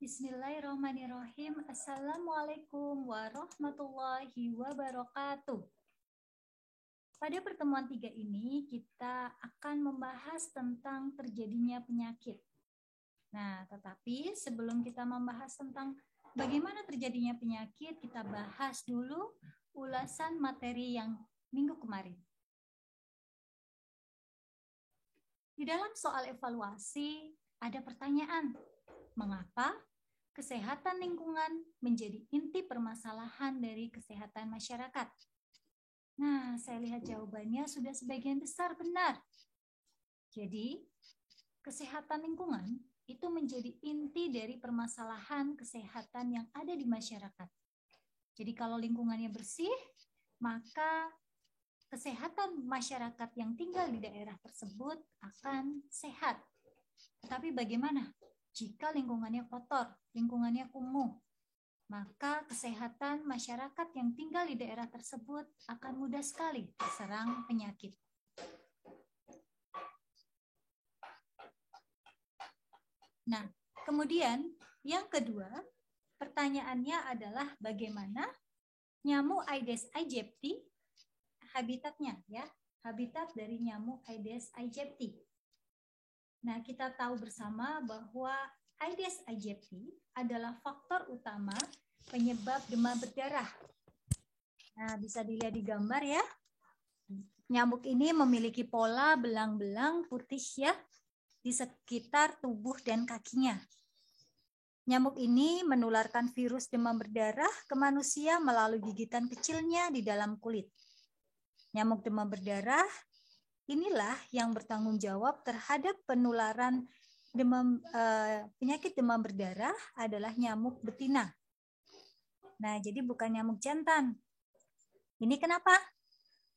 Bismillahirrahmanirrahim. Assalamualaikum warahmatullahi wabarakatuh. Pada pertemuan 3 ini, kita akan membahas tentang terjadinya penyakit. Nah, tetapi sebelum kita membahas tentang bagaimana terjadinya penyakit, kita bahas dulu ulasan materi yang minggu kemarin. Di dalam soal evaluasi, ada pertanyaan, mengapa kesehatan lingkungan menjadi inti permasalahan dari kesehatan masyarakat? Nah, saya lihat jawabannya sudah sebagian besar benar. Jadi, kesehatan lingkungan itu menjadi inti dari permasalahan kesehatan yang ada di masyarakat. Jadi, kalau lingkungannya bersih, maka kesehatan masyarakat yang tinggal di daerah tersebut akan sehat. Tetapi bagaimana jika lingkungannya kotor, lingkungannya kumuh? Maka kesehatan masyarakat yang tinggal di daerah tersebut akan mudah sekali terserang penyakit. Nah, kemudian yang kedua, pertanyaannya adalah bagaimana nyamuk Aedes aegypti habitatnya, ya, habitat dari nyamuk Aedes aegypti. Nah, kita tahu bersama bahwa Aedes aegypti adalah faktor utama penyebab demam berdarah. Nah, bisa dilihat di gambar ya. Nyamuk ini memiliki pola belang-belang putih ya di sekitar tubuh dan kakinya. Nyamuk ini menularkan virus demam berdarah ke manusia melalui gigitan kecilnya di dalam kulit. Nyamuk demam berdarah inilah yang bertanggung jawab terhadap penularan penyakit demam berdarah adalah nyamuk betina. Nah, jadi bukan nyamuk jantan. Ini kenapa?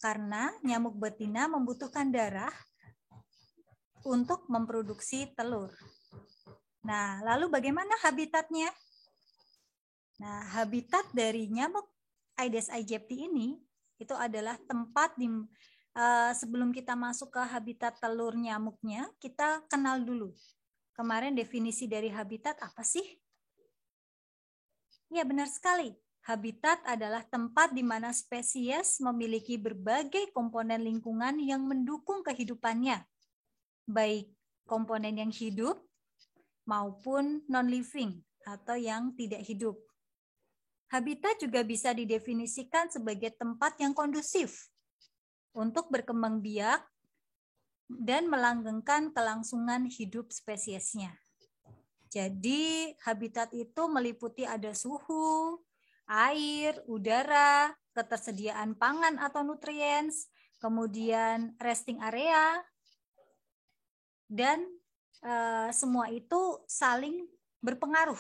Karena nyamuk betina membutuhkan darah untuk memproduksi telur. Nah, lalu bagaimana habitatnya? Nah, habitat dari nyamuk Aedes aegypti ini itu adalah tempat sebelum kita masuk ke habitat telur nyamuknya, kita kenal dulu. Kemarin definisi dari habitat apa sih? Ya, benar sekali. Habitat adalah tempat di mana spesies memiliki berbagai komponen lingkungan yang mendukung kehidupannya, baik komponen yang hidup maupun non-living atau yang tidak hidup. Habitat juga bisa didefinisikan sebagai tempat yang kondusif untuk berkembang biak dan melanggengkan kelangsungan hidup spesiesnya. Jadi habitat itu meliputi ada suhu, air, udara, ketersediaan pangan atau nutriens, kemudian resting area, dan semua itu saling berpengaruh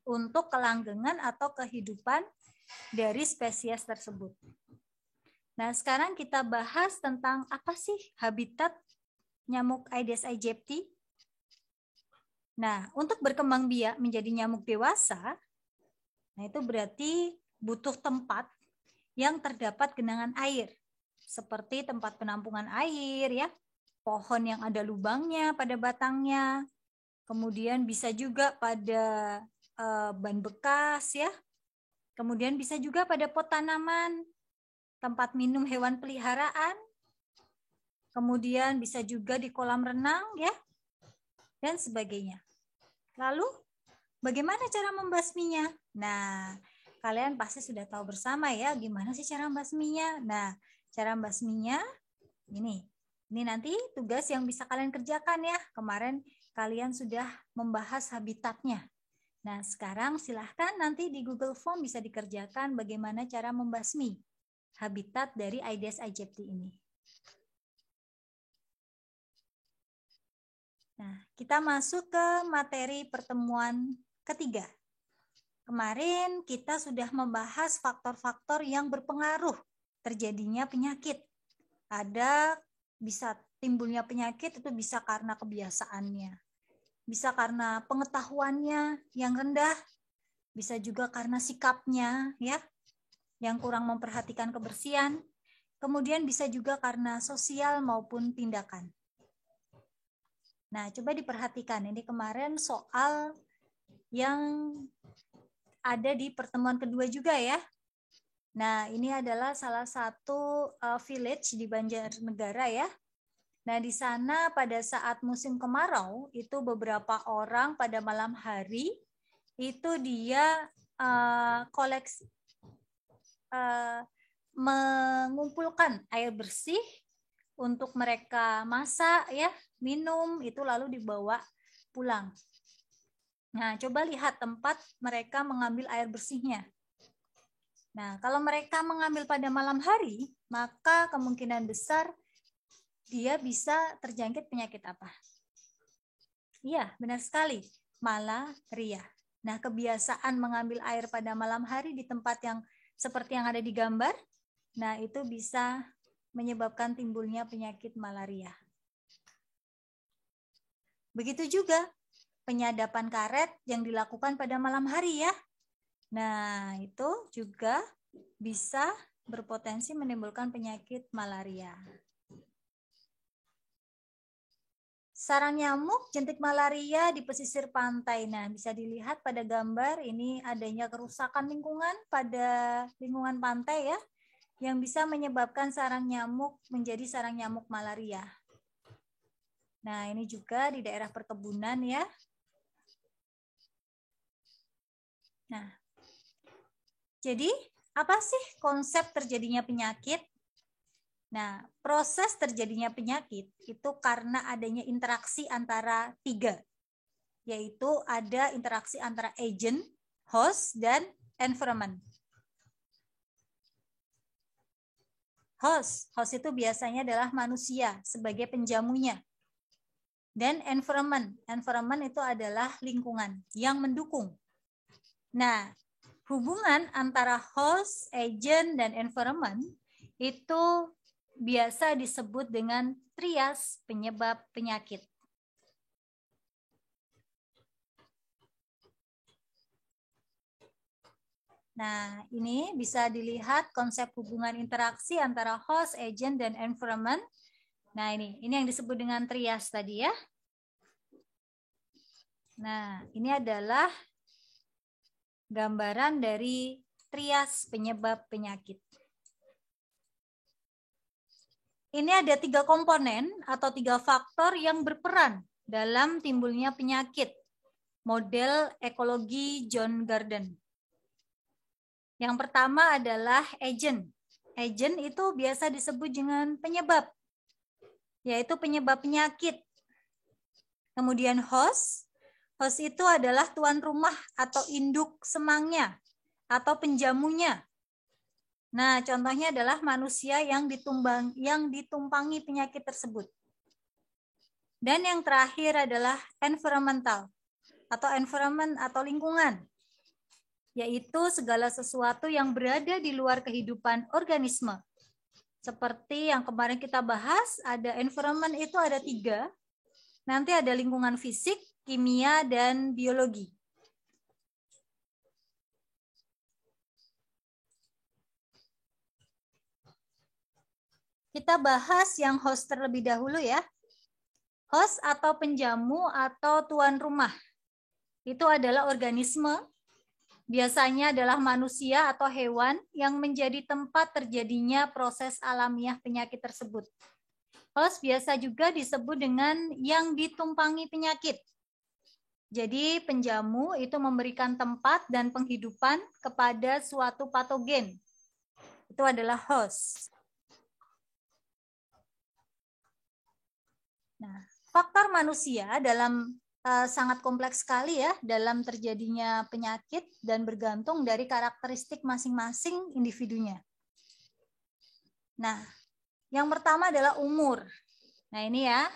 untuk kelanggengan atau kehidupan dari spesies tersebut. Nah, sekarang kita bahas tentang apa sih habitat nyamuk Aedes aegypti. Nah, untuk berkembang biak menjadi nyamuk dewasa, nah itu berarti butuh tempat yang terdapat genangan air, seperti tempat penampungan air, ya, pohon yang ada lubangnya pada batangnya, kemudian bisa juga pada ban bekas, ya, kemudian bisa juga pada pot tanaman, tempat minum hewan peliharaan, kemudian bisa juga di kolam renang, ya, dan sebagainya. Lalu, bagaimana cara membasminya? Nah, kalian pasti sudah tahu bersama ya, gimana sih cara membasminya? Nah, cara membasminya ini nanti tugas yang bisa kalian kerjakan ya. Kemarin kalian sudah membahas habitatnya. Nah, sekarang silahkan nanti di Google Form bisa dikerjakan bagaimana cara membasmi habitat dari Aedes aegypti ini. Nah, kita masuk ke materi pertemuan ketiga. Kemarin kita sudah membahas faktor-faktor yang berpengaruh terjadinya penyakit. Ada bisa timbulnya penyakit itu bisa karena kebiasaannya, bisa karena pengetahuannya yang rendah, bisa juga karena sikapnya ya, yang kurang memperhatikan kebersihan, kemudian bisa juga karena sosial maupun tindakan. Nah, coba diperhatikan, ini kemarin soal yang ada di pertemuan kedua juga ya. Nah, ini adalah salah satu village di Banjarnegara ya. Nah, di sana pada saat musim kemarau itu beberapa orang pada malam hari itu dia koleksi mengumpulkan air bersih untuk mereka masak ya, minum, itu lalu dibawa pulang. Nah, coba lihat tempat mereka mengambil air bersihnya. Nah, kalau mereka mengambil pada malam hari, maka kemungkinan besar dia bisa terjangkit penyakit apa? Iya, benar sekali, malaria. Nah, kebiasaan mengambil air pada malam hari di tempat yang seperti yang ada di gambar, nah itu bisa menyebabkan timbulnya penyakit malaria. Begitu juga penyadapan karet yang dilakukan pada malam hari ya. Nah, itu juga bisa berpotensi menimbulkan penyakit malaria. Sarang nyamuk jentik malaria di pesisir pantai. Nah, bisa dilihat pada gambar ini adanya kerusakan lingkungan pada lingkungan pantai ya, yang bisa menyebabkan sarang nyamuk menjadi sarang nyamuk malaria. Nah, ini juga di daerah perkebunan ya. Nah, jadi apa sih konsep terjadinya penyakit? Nah, proses terjadinya penyakit itu karena adanya interaksi antara tiga, yaitu ada interaksi antara agent, host, dan environment. Host itu biasanya adalah manusia sebagai penjamunya. Dan environment itu adalah lingkungan yang mendukung. Nah, hubungan antara host, agent, dan environment itu biasa disebut dengan trias penyebab penyakit. Nah, ini bisa dilihat konsep hubungan interaksi antara host, agent, dan environment. Nah, ini yang disebut dengan trias tadi ya. Nah, ini adalah gambaran dari trias penyebab penyakit. Ini ada 3 komponen atau 3 faktor yang berperan dalam timbulnya penyakit. Model ekologi John Garden. Yang pertama adalah agent. Agent itu biasa disebut dengan penyebab, yaitu penyebab penyakit. Kemudian host. Host itu adalah tuan rumah atau induk semangnya atau penjamunya. Nah, contohnya adalah manusia yang ditumpangi penyakit tersebut. Dan yang terakhir adalah environmental atau environment atau lingkungan, yaitu segala sesuatu yang berada di luar kehidupan organisme. Seperti yang kemarin kita bahas, ada environment itu ada 3. Nanti ada lingkungan fisik, kimia, dan biologi. Kita bahas yang host terlebih dahulu ya. Host atau penjamu atau tuan rumah. Itu adalah organisme, biasanya adalah manusia atau hewan yang menjadi tempat terjadinya proses alamiah penyakit tersebut. Host biasa juga disebut dengan yang ditumpangi penyakit. Jadi penjamu itu memberikan tempat dan penghidupan kepada suatu patogen. Itu adalah host. Nah, faktor manusia dalam sangat kompleks sekali ya dalam terjadinya penyakit dan bergantung dari karakteristik masing-masing individunya. Nah, yang pertama adalah umur. Nah, ini ya.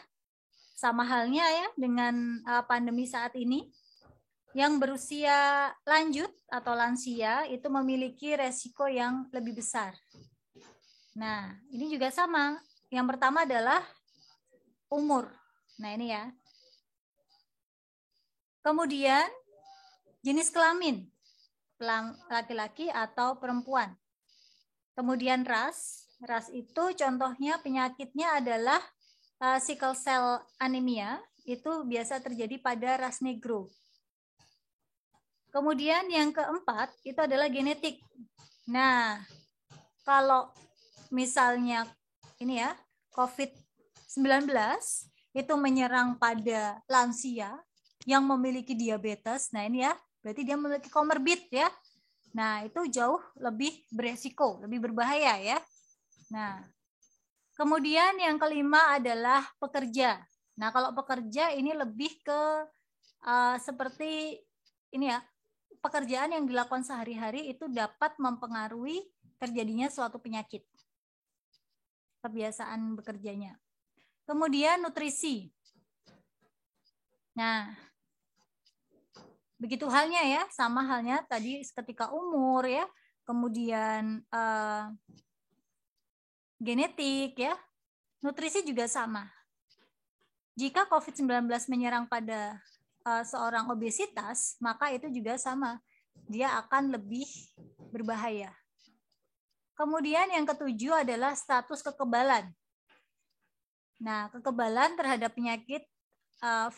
Sama halnya ya dengan pandemi saat ini, yang berusia lanjut atau lansia itu memiliki resiko yang lebih besar. Nah, ini juga sama. Yang pertama adalah umur. Nah, ini ya. Kemudian jenis kelamin, laki-laki atau perempuan. Kemudian ras itu contohnya penyakitnya adalah sickle cell anemia, itu biasa terjadi pada ras negro. Kemudian yang keempat itu adalah genetik. Nah, kalau misalnya ini ya, COVID-19 itu menyerang pada lansia yang memiliki diabetes. Nah, ini ya, berarti dia memiliki komorbid ya. Nah, itu jauh lebih beresiko, lebih berbahaya ya. Nah, kemudian yang kelima adalah pekerja. Nah, kalau pekerja ini lebih ke seperti ini ya, pekerjaan yang dilakukan sehari-hari itu dapat mempengaruhi terjadinya suatu penyakit. Kebiasaan bekerjanya. Kemudian nutrisi. Nah, begitu halnya ya, sama halnya tadi ketika umur ya, kemudian genetik ya, nutrisi juga sama. Jika COVID-19 menyerang pada seorang obesitas, maka itu juga sama. Dia akan lebih berbahaya. Kemudian yang ketujuh adalah status kekebalan. Nah, kekebalan terhadap penyakit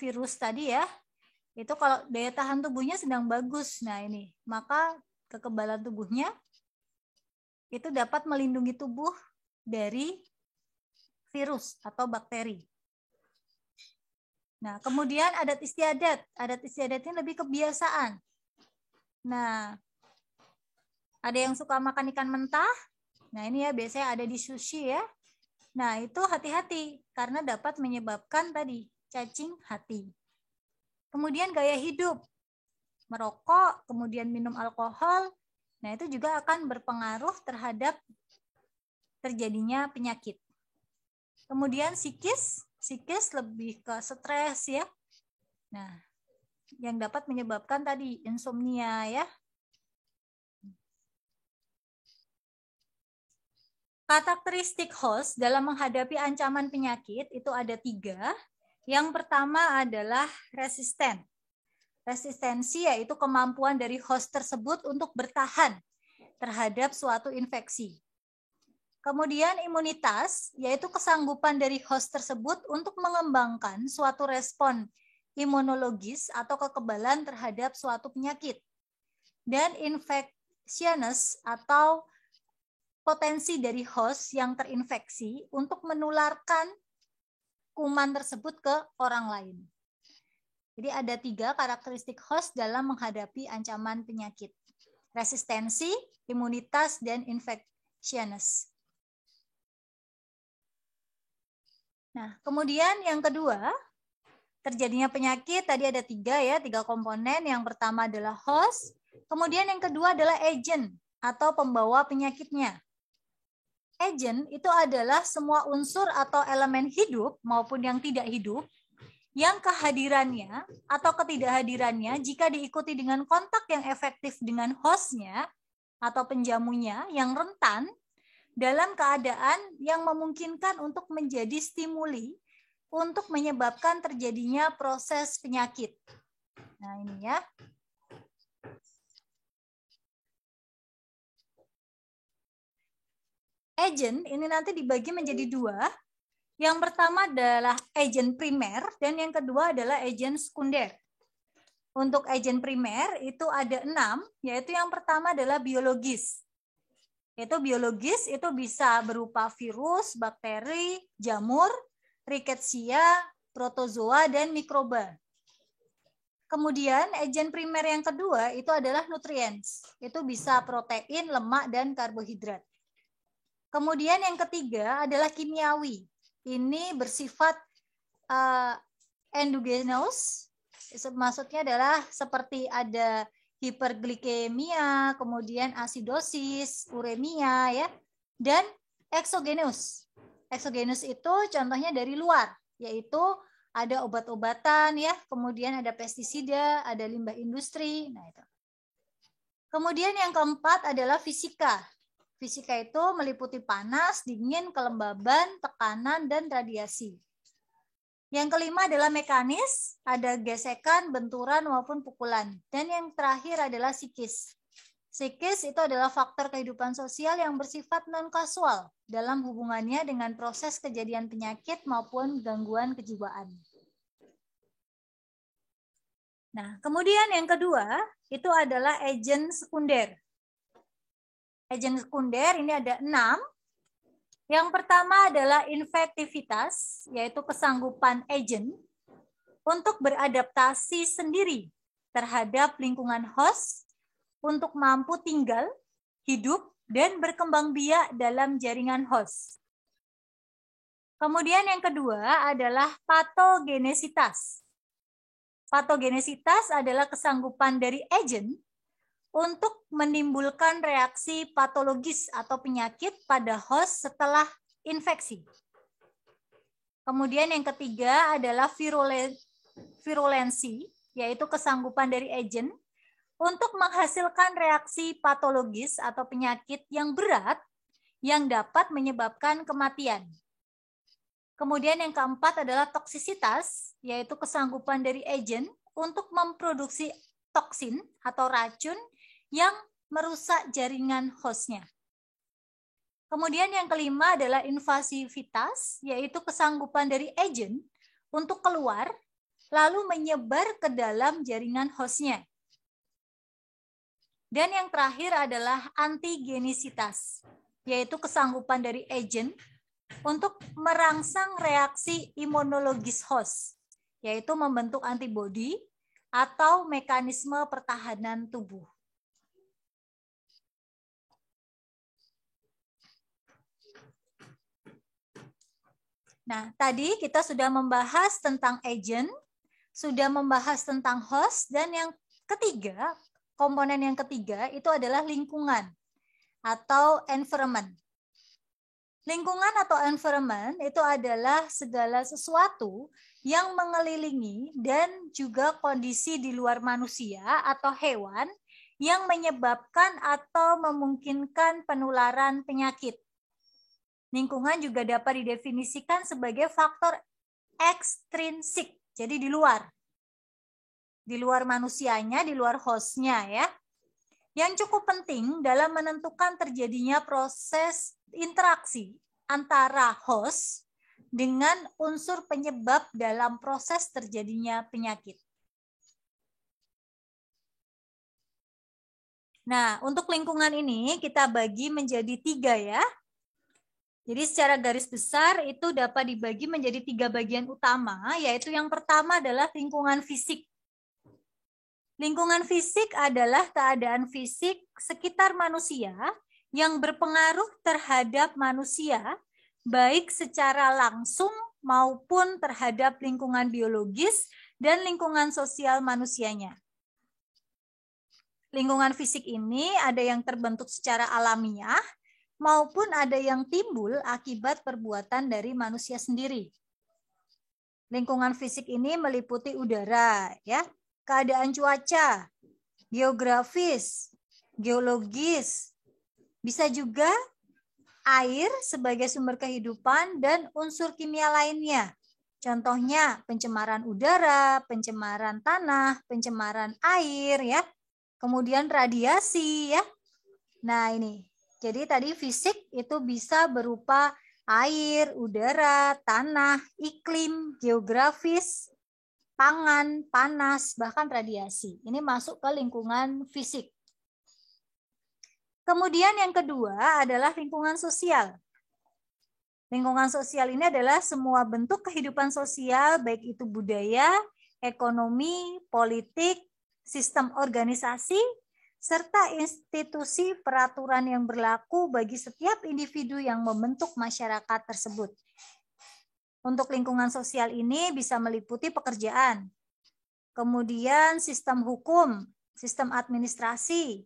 virus tadi ya, itu kalau daya tahan tubuhnya sedang bagus. Nah, ini, maka kekebalan tubuhnya itu dapat melindungi tubuh dari virus atau bakteri. Nah, kemudian adat istiadat. Adat istiadatnya lebih kebiasaan. Nah, ada yang suka makan ikan mentah. Nah, ini ya biasanya ada di sushi ya. Nah, itu hati-hati karena dapat menyebabkan tadi cacing hati. Kemudian gaya hidup. Merokok, kemudian minum alkohol. Nah, itu juga akan berpengaruh terhadap terjadinya penyakit. Kemudian psikis lebih ke stres ya. Nah, yang dapat menyebabkan tadi insomnia ya. Karakteristik host dalam menghadapi ancaman penyakit itu ada 3. Yang pertama adalah resisten. Resistensi yaitu kemampuan dari host tersebut untuk bertahan terhadap suatu infeksi. Kemudian imunitas yaitu kesanggupan dari host tersebut untuk mengembangkan suatu respon imunologis atau kekebalan terhadap suatu penyakit. Dan infectiousness atau potensi dari host yang terinfeksi untuk menularkan kuman tersebut ke orang lain. Jadi ada 3 karakteristik host dalam menghadapi ancaman penyakit. Resistensi, imunitas, dan infectiousness. Nah, kemudian yang kedua, terjadinya penyakit tadi ada 3 ya, 3 komponen. Yang pertama adalah host, kemudian yang kedua adalah agent atau pembawa penyakitnya. Agent itu adalah semua unsur atau elemen hidup maupun yang tidak hidup yang kehadirannya atau ketidakhadirannya jika diikuti dengan kontak yang efektif dengan hostnya atau penjamunya yang rentan dalam keadaan yang memungkinkan untuk menjadi stimuli untuk menyebabkan terjadinya proses penyakit. Nah, ini ya. Agent ini nanti dibagi menjadi 2. Yang pertama adalah agent primer dan yang kedua adalah agent sekunder. Untuk agent primer itu ada 6, yaitu yang pertama adalah biologis. Itu biologis itu bisa berupa virus, bakteri, jamur, rickettsia, protozoa, dan mikroba. Kemudian agent primer yang kedua itu adalah nutrients. Itu bisa protein, lemak, dan karbohidrat. Kemudian yang ketiga adalah kimiawi. Ini bersifat endogenous, maksudnya adalah seperti ada hiperglikemia, kemudian asidosis, uremia ya, dan exogenous. Exogenous itu contohnya dari luar, yaitu ada obat-obatan ya, kemudian ada pestisida, ada limbah industri. Nah, itu. Kemudian yang keempat adalah fisika. Fisika itu meliputi panas, dingin, kelembaban, tekanan, dan radiasi. Yang kelima adalah mekanis, ada gesekan, benturan, maupun pukulan. Dan yang terakhir adalah psikis. Psikis itu adalah faktor kehidupan sosial yang bersifat non-kasual dalam hubungannya dengan proses kejadian penyakit maupun gangguan kejiwaan. Nah, kemudian yang kedua itu adalah agen sekunder. Agen sekunder ini ada 6. Yang pertama adalah infektivitas, yaitu kesanggupan agen untuk beradaptasi sendiri terhadap lingkungan host untuk mampu tinggal, hidup, dan berkembang biak dalam jaringan host. Kemudian yang kedua adalah patogenesitas. Patogenesitas adalah kesanggupan dari agen untuk menimbulkan reaksi patologis atau penyakit pada host setelah infeksi. Kemudian yang ketiga adalah virulensi, yaitu kesanggupan dari agen untuk menghasilkan reaksi patologis atau penyakit yang berat yang dapat menyebabkan kematian. Kemudian yang keempat adalah toksisitas, yaitu kesanggupan dari agen untuk memproduksi toksin atau racun yang merusak jaringan hostnya. Kemudian yang kelima adalah invasivitas, yaitu kesanggupan dari agen untuk keluar lalu menyebar ke dalam jaringan hostnya. Dan yang terakhir adalah antigenisitas, yaitu kesanggupan dari agen untuk merangsang reaksi imunologis host, yaitu membentuk antibodi atau mekanisme pertahanan tubuh. Nah, tadi kita sudah membahas tentang agen, sudah membahas tentang host, dan yang ketiga, komponen yang ketiga itu adalah lingkungan atau environment. Lingkungan atau environment itu adalah segala sesuatu yang mengelilingi dan juga kondisi di luar manusia atau hewan yang menyebabkan atau memungkinkan penularan penyakit. Lingkungan juga dapat didefinisikan sebagai faktor ekstrinsik, jadi di luar manusianya, di luar hostnya ya. Yang cukup penting dalam menentukan terjadinya proses interaksi antara host dengan unsur penyebab dalam proses terjadinya penyakit. Nah, untuk lingkungan ini kita bagi menjadi 3 ya. Jadi secara garis besar itu dapat dibagi menjadi 3 bagian utama, yaitu yang pertama adalah lingkungan fisik. Lingkungan fisik adalah keadaan fisik sekitar manusia yang berpengaruh terhadap manusia, baik secara langsung maupun terhadap lingkungan biologis dan lingkungan sosial manusianya. Lingkungan fisik ini ada yang terbentuk secara alamiah, maupun ada yang timbul akibat perbuatan dari manusia sendiri. Lingkungan fisik ini meliputi udara, ya, keadaan cuaca, geografis, geologis, bisa juga air sebagai sumber kehidupan dan unsur kimia lainnya. Contohnya pencemaran udara, pencemaran tanah, pencemaran air, ya, kemudian radiasi, ya. Nah ini. Jadi tadi fisik itu bisa berupa air, udara, tanah, iklim, geografis, pangan, panas, bahkan radiasi. Ini masuk ke lingkungan fisik. Kemudian yang kedua adalah lingkungan sosial. Lingkungan sosial ini adalah semua bentuk kehidupan sosial, baik itu budaya, ekonomi, politik, sistem organisasi, serta institusi peraturan yang berlaku bagi setiap individu yang membentuk masyarakat tersebut. Untuk lingkungan sosial ini bisa meliputi pekerjaan, kemudian sistem hukum, sistem administrasi,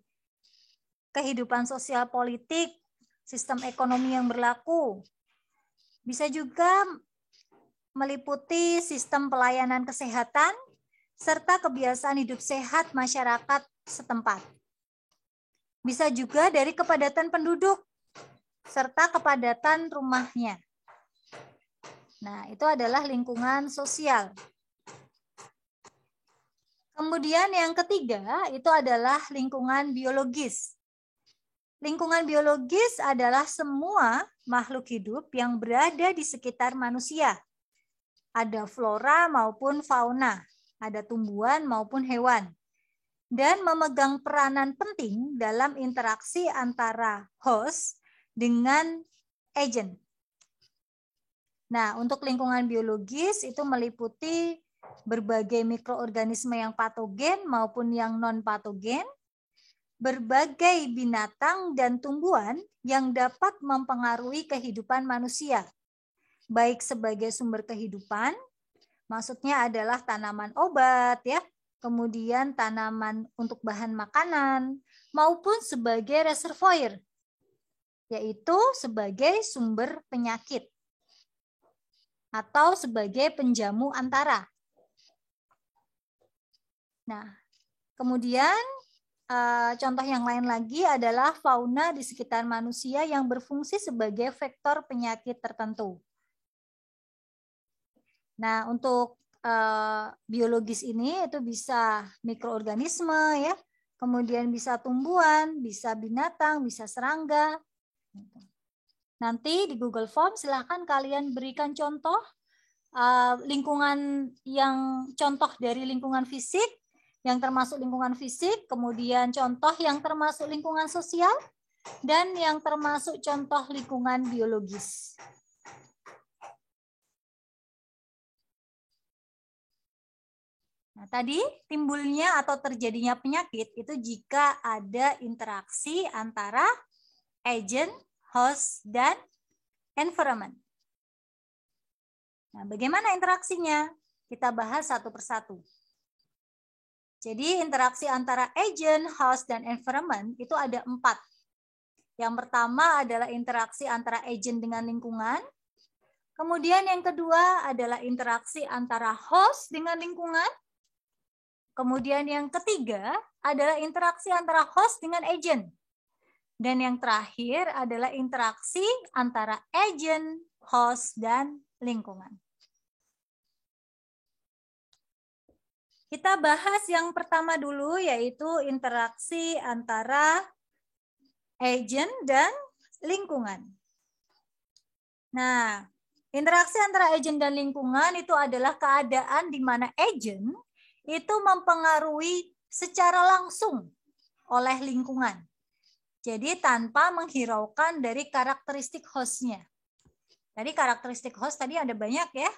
kehidupan sosial politik, sistem ekonomi yang berlaku. Bisa juga meliputi sistem pelayanan kesehatan, serta kebiasaan hidup sehat masyarakat setempat. Bisa juga dari kepadatan penduduk, serta kepadatan rumahnya. Nah, itu adalah lingkungan sosial. Kemudian yang ketiga, itu adalah lingkungan biologis. Lingkungan biologis adalah semua makhluk hidup yang berada di sekitar manusia. Ada flora maupun fauna. ada tumbuhan maupun hewan, dan memegang peranan penting dalam interaksi antara host dengan agent. Nah, untuk lingkungan biologis itu meliputi berbagai mikroorganisme yang patogen maupun yang non-patogen, berbagai binatang dan tumbuhan yang dapat mempengaruhi kehidupan manusia, baik sebagai sumber kehidupan, maksudnya adalah tanaman obat ya, kemudian tanaman untuk bahan makanan, maupun sebagai reservoir, yaitu sebagai sumber penyakit atau sebagai penjamu antara. Nah, kemudian contoh yang lain lagi adalah fauna di sekitar manusia yang berfungsi sebagai vektor penyakit tertentu. Nah, untuk biologis ini itu bisa mikroorganisme ya, kemudian bisa tumbuhan, bisa binatang, bisa serangga. Nanti di Google Form silahkan kalian berikan contoh lingkungan yang contoh dari lingkungan fisik, yang termasuk lingkungan fisik, kemudian contoh yang termasuk lingkungan sosial, dan yang termasuk contoh lingkungan biologis. Nah, tadi timbulnya atau terjadinya penyakit itu jika ada interaksi antara agent, host, dan environment. Nah, bagaimana interaksinya? Kita bahas satu persatu. Jadi interaksi antara agent, host, dan environment itu ada 4. Yang pertama adalah interaksi antara agent dengan lingkungan. Kemudian yang kedua adalah interaksi antara host dengan lingkungan. Kemudian yang ketiga adalah interaksi antara host dengan agent. Dan yang terakhir adalah interaksi antara agent, host, dan lingkungan. Kita bahas yang pertama dulu, yaitu interaksi antara agent dan lingkungan. Nah, interaksi antara agent dan lingkungan itu adalah keadaan di mana agent itu mempengaruhi secara langsung oleh lingkungan. Jadi tanpa menghiraukan dari karakteristik hostnya. Jadi karakteristik host tadi ada banyak ya.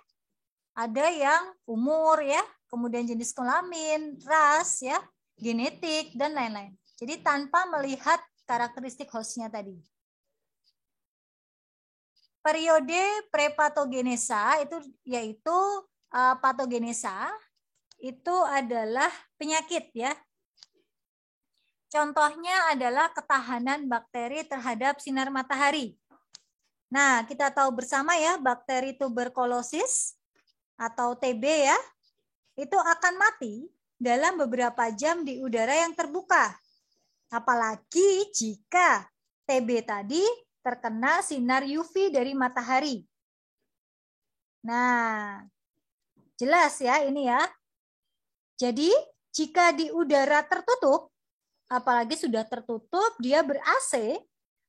Ada yang umur ya, kemudian jenis kelamin, ras ya, genetik, dan lain-lain. Jadi tanpa melihat karakteristik hostnya tadi. Periode prepatogenesa itu yaitu patogenesa itu adalah penyakit ya. Contohnya adalah ketahanan bakteri terhadap sinar matahari. Nah, kita tahu bersama ya, bakteri tuberkulosis atau TB ya, itu akan mati dalam beberapa jam di udara yang terbuka. Apalagi jika TB tadi terkena sinar UV dari matahari. Nah, jelas ya ini ya. Jadi, jika di udara tertutup, apalagi sudah tertutup, dia ber-AC,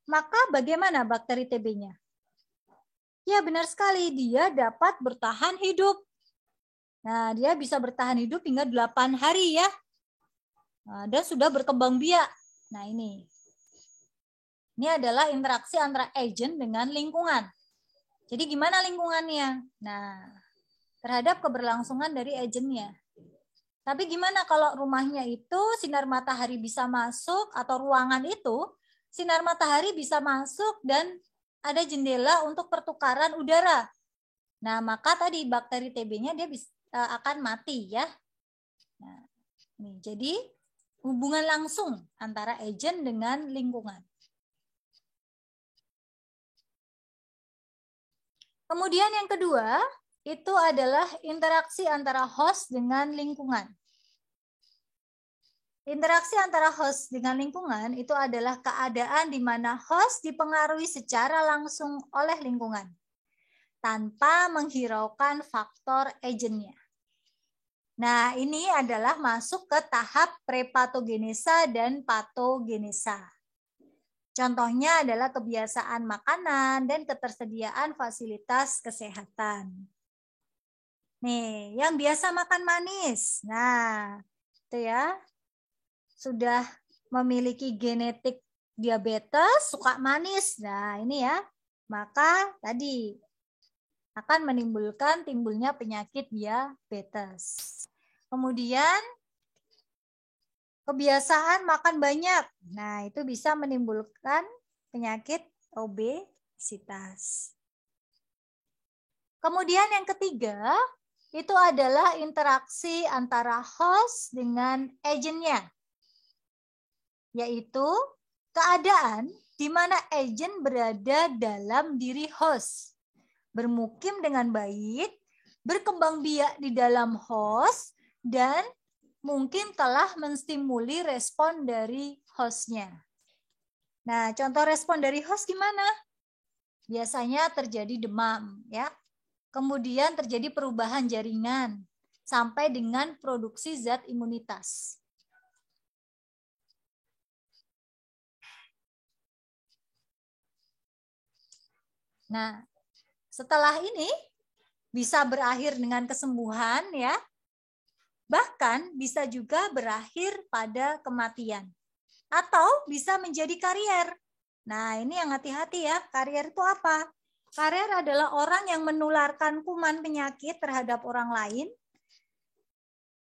maka bagaimana bakteri TB-nya? Ya benar sekali, dia dapat bertahan hidup. Nah, dia bisa bertahan hidup hingga 8 hari ya. Nah, dan sudah berkembang biak. Nah, ini adalah interaksi antara agent dengan lingkungan. Jadi gimana lingkungannya? Nah, terhadap keberlangsungan dari agentnya. Tapi gimana kalau rumahnya itu sinar matahari bisa masuk atau ruangan itu sinar matahari bisa masuk dan ada jendela untuk pertukaran udara. Nah, maka tadi bakteri TB-nya dia akan mati ya. Nah, ini jadi hubungan langsung antara agent dengan lingkungan. Kemudian yang kedua, itu adalah interaksi antara host dengan lingkungan. Interaksi antara host dengan lingkungan itu adalah keadaan di mana host dipengaruhi secara langsung oleh lingkungan, tanpa menghiraukan faktor agentnya. Nah, ini adalah masuk ke tahap prepatogenesa dan patogenesa. Contohnya adalah kebiasaan makanan dan ketersediaan fasilitas kesehatan. Nih, yang biasa makan manis. Nah, itu ya. Sudah memiliki genetik diabetes, suka manis. Nah, ini ya. Maka tadi akan menimbulkan timbulnya penyakit diabetes. Kemudian kebiasaan makan banyak. Nah, itu bisa menimbulkan penyakit obesitas. Kemudian yang ketiga, itu adalah interaksi antara host dengan agennya, yaitu keadaan di mana agen berada dalam diri host, bermukim dengan baik, berkembang biak di dalam host, dan mungkin telah menstimuli respon dari hostnya. Nah, contoh respon dari host gimana? Biasanya terjadi demam, ya. Kemudian terjadi perubahan jaringan sampai dengan produksi zat imunitas. Nah, setelah ini bisa berakhir dengan kesembuhan ya. Bahkan bisa juga berakhir pada kematian. Atau bisa menjadi karier. Nah, ini yang hati-hati ya. Karier itu apa? Karier adalah orang yang menularkan kuman penyakit terhadap orang lain,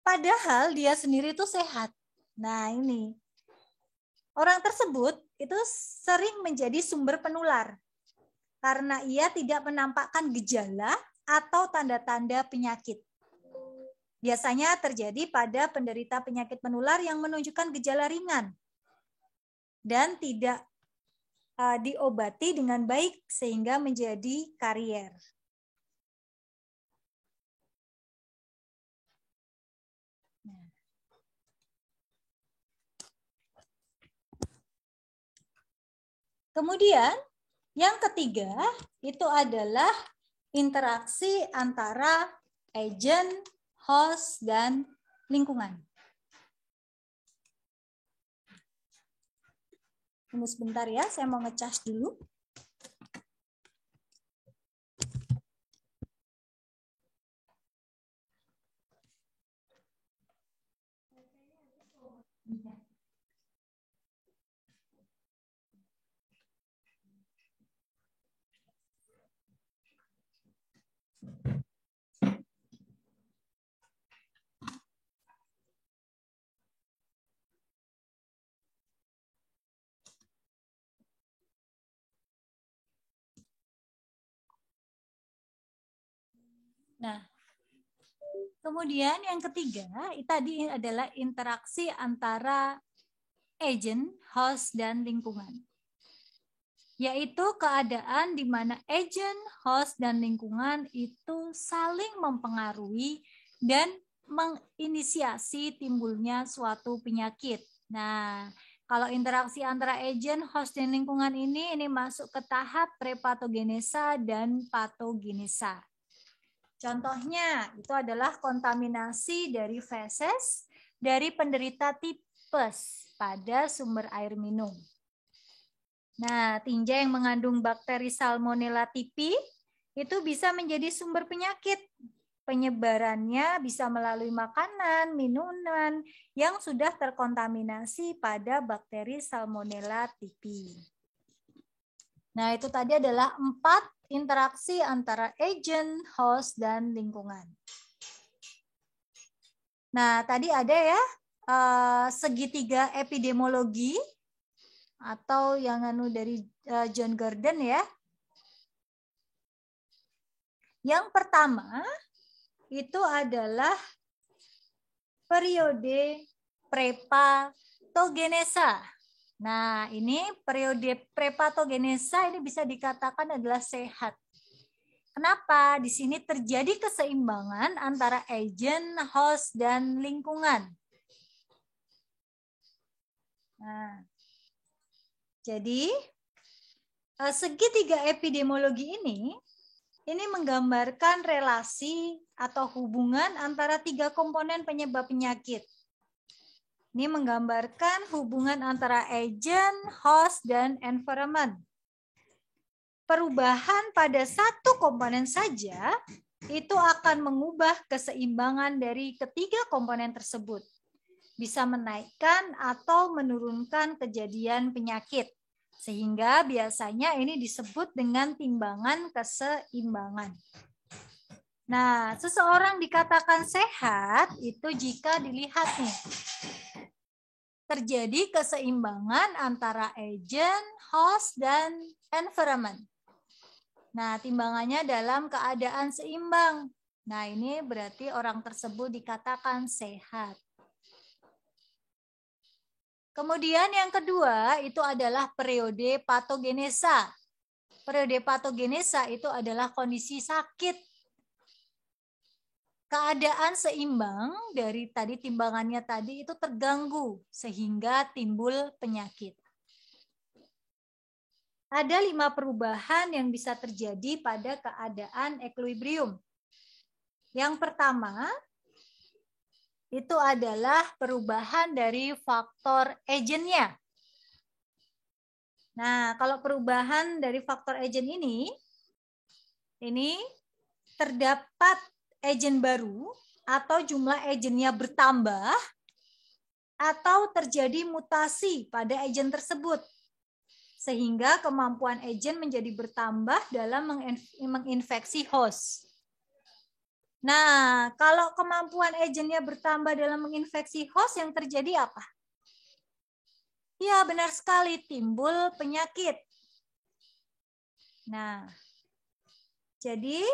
padahal dia sendiri itu sehat. Nah, ini. Orang tersebut itu sering menjadi sumber penular karena ia tidak menampakkan gejala atau tanda-tanda penyakit. Biasanya terjadi pada penderita penyakit menular yang menunjukkan gejala ringan dan tidak diobati dengan baik sehingga menjadi karier. Kemudian yang ketiga itu adalah interaksi antara agen, host, dan lingkungan. Tunggu sebentar ya, saya mau ngecas dulu. Nah, kemudian yang ketiga tadi adalah interaksi antara agen, host, dan lingkungan. Yaitu keadaan di mana agen, host, dan lingkungan itu saling mempengaruhi dan menginisiasi timbulnya suatu penyakit. Nah, kalau interaksi antara agen, host, dan lingkungan ini masuk ke tahap prepatogenesa dan patogenesa. Contohnya itu adalah kontaminasi dari feses dari penderita tipes pada sumber air minum. Nah, tinja yang mengandung bakteri Salmonella typhi itu bisa menjadi sumber penyakit. Penyebarannya bisa melalui makanan, minuman yang sudah terkontaminasi pada bakteri Salmonella typhi. Nah, itu tadi adalah 4 interaksi antara agen, host, dan lingkungan. Nah, tadi ada ya segitiga epidemiologi atau yang dari John Gurdon ya. Yang pertama itu adalah periode prepatogenesa. Nah, ini periode prepatogenesa ini bisa dikatakan adalah sehat. Kenapa? Di sini terjadi keseimbangan antara agen, host, dan lingkungan. Nah, jadi segitiga epidemiologi ini menggambarkan relasi atau hubungan antara 3 komponen penyebab penyakit. Ini menggambarkan hubungan antara agen, host, dan environment. Perubahan pada satu komponen saja itu akan mengubah keseimbangan dari ketiga komponen tersebut. Bisa menaikkan atau menurunkan kejadian penyakit. Sehingga biasanya ini disebut dengan timbangan keseimbangan. Nah, seseorang dikatakan sehat itu jika dilihat nih, terjadi keseimbangan antara agent, host, dan environment. Nah, timbangannya dalam keadaan seimbang. Nah, ini berarti orang tersebut dikatakan sehat. Kemudian yang kedua itu adalah periode patogenesa. Periode patogenesa itu adalah kondisi sakit. Keadaan seimbang dari tadi timbangannya tadi itu terganggu sehingga timbul penyakit. Ada 5 perubahan yang bisa terjadi pada keadaan equilibrium. Yang pertama, itu adalah perubahan dari faktor agentnya. Nah, kalau perubahan dari faktor agent ini terdapat agent baru atau jumlah agentnya bertambah atau terjadi mutasi pada agent tersebut. Sehingga kemampuan agent menjadi bertambah dalam menginfeksi host. Nah, kalau kemampuan agentnya bertambah dalam menginfeksi host, yang terjadi apa? Ya, benar sekali, timbul penyakit. Nah, jadi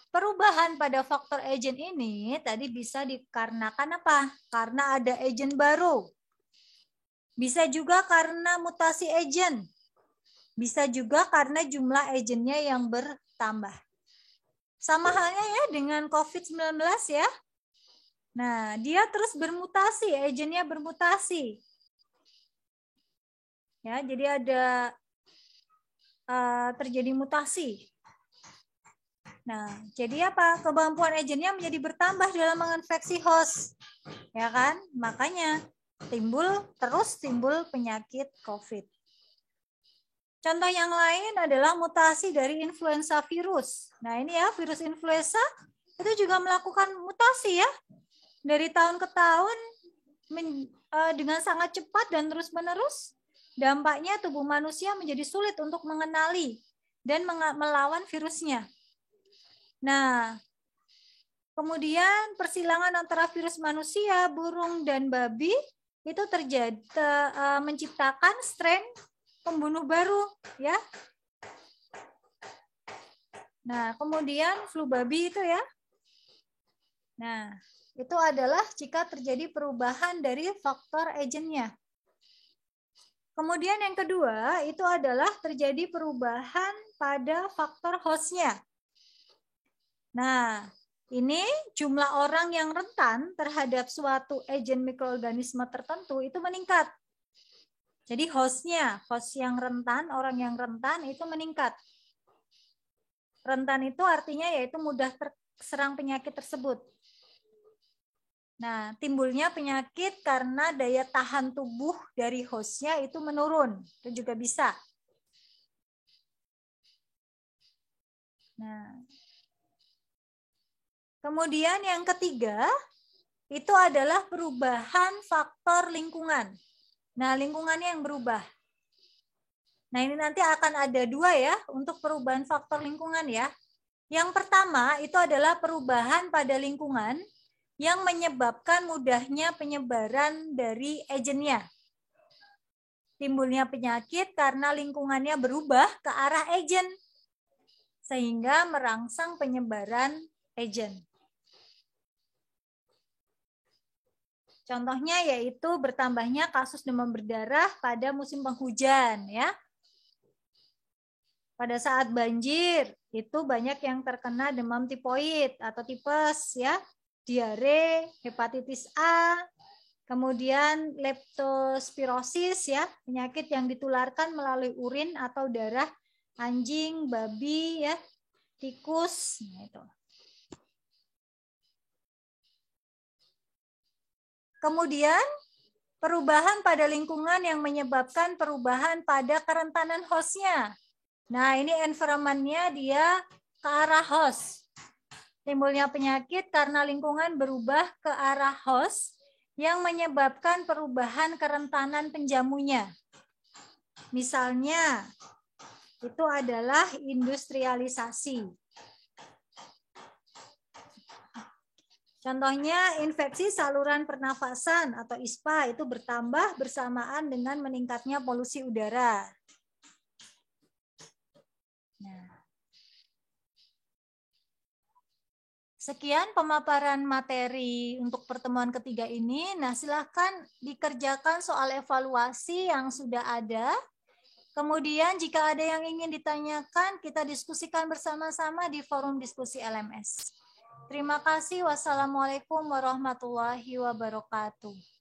perubahan pada faktor agent ini tadi bisa dikarenakan apa? Karena ada agent baru. Bisa juga karena mutasi agent. Bisa juga karena jumlah agentnya yang bertambah. Sama halnya ya dengan COVID-19 ya. Nah, dia terus bermutasi, agentnya bermutasi. Ya, jadi ada terjadi mutasi. Nah, jadi apa? Kemampuan agentnya menjadi bertambah dalam menginfeksi host. Ya kan? Makanya timbul penyakit COVID. Contoh yang lain adalah mutasi dari influenza virus. Nah, ini ya, virus influenza itu juga melakukan mutasi ya. Dari tahun ke tahun dengan sangat cepat dan terus-menerus. Dampaknya tubuh manusia menjadi sulit untuk mengenali dan melawan virusnya. Nah, kemudian persilangan antara virus manusia, burung, dan babi itu menciptakan strain pembunuh baru, ya. Nah, kemudian flu babi itu ya. Nah, itu adalah jika terjadi perubahan dari faktor agentnya. Kemudian yang kedua itu adalah terjadi perubahan pada faktor hostnya. Nah, ini jumlah orang yang rentan terhadap suatu agen mikroorganisme tertentu itu meningkat. Jadi host yang rentan, orang yang rentan itu meningkat. Rentan itu artinya yaitu mudah terserang penyakit tersebut. Nah, timbulnya penyakit karena daya tahan tubuh dari hostnya itu menurun. Itu juga bisa. Nah, kemudian yang ketiga, itu adalah perubahan faktor lingkungan. Nah, lingkungannya yang berubah. Nah, ini nanti akan ada 2 ya, untuk perubahan faktor lingkungan ya. Yang pertama, itu adalah perubahan pada lingkungan yang menyebabkan mudahnya penyebaran dari agentnya. Timbulnya penyakit karena lingkungannya berubah ke arah agent, sehingga merangsang penyebaran agent. Contohnya yaitu bertambahnya kasus demam berdarah pada musim penghujan, ya. Pada saat banjir, itu banyak yang terkena demam tifoid atau tipes, ya. Diare, hepatitis A, kemudian leptospirosis ya, penyakit yang ditularkan melalui urin atau darah anjing, babi ya, tikus, nah itu. Kemudian perubahan pada lingkungan yang menyebabkan perubahan pada kerentanan hostnya. Nah, ini environment-nya dia ke arah host. Timbulnya penyakit karena lingkungan berubah ke arah host yang menyebabkan perubahan kerentanan penjamunya. Misalnya, itu adalah industrialisasi. Contohnya, infeksi saluran pernafasan atau ISPA itu bertambah bersamaan dengan meningkatnya polusi udara. Nah, sekian pemaparan materi untuk pertemuan ketiga ini. Nah, silahkan dikerjakan soal evaluasi yang sudah ada. Kemudian jika ada yang ingin ditanyakan, kita diskusikan bersama-sama di forum diskusi LMS. Terima kasih. Wassalamualaikum warahmatullahi wabarakatuh.